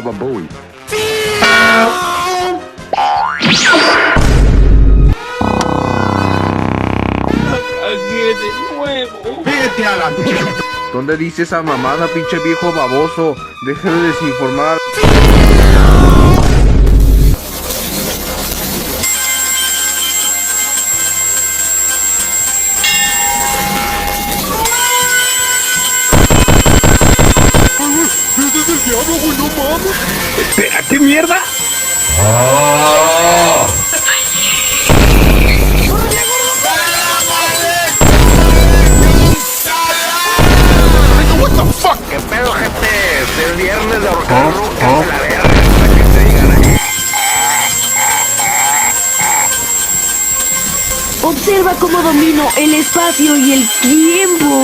Baba Booey. Cagué de nuevo. ¡Vete a la mierda! ¿Dónde dice esa mamada, pinche viejo baboso? Deja de desinformar. ¡Ese es el diablo, güey! ¡No mames! Espérate, mierda. ¡What the fuck! ¿Qué pedo, gente? Es el viernes de ahorcar rucas a la verga para que se digan. Observa cómo domino el espacio y el tiempo.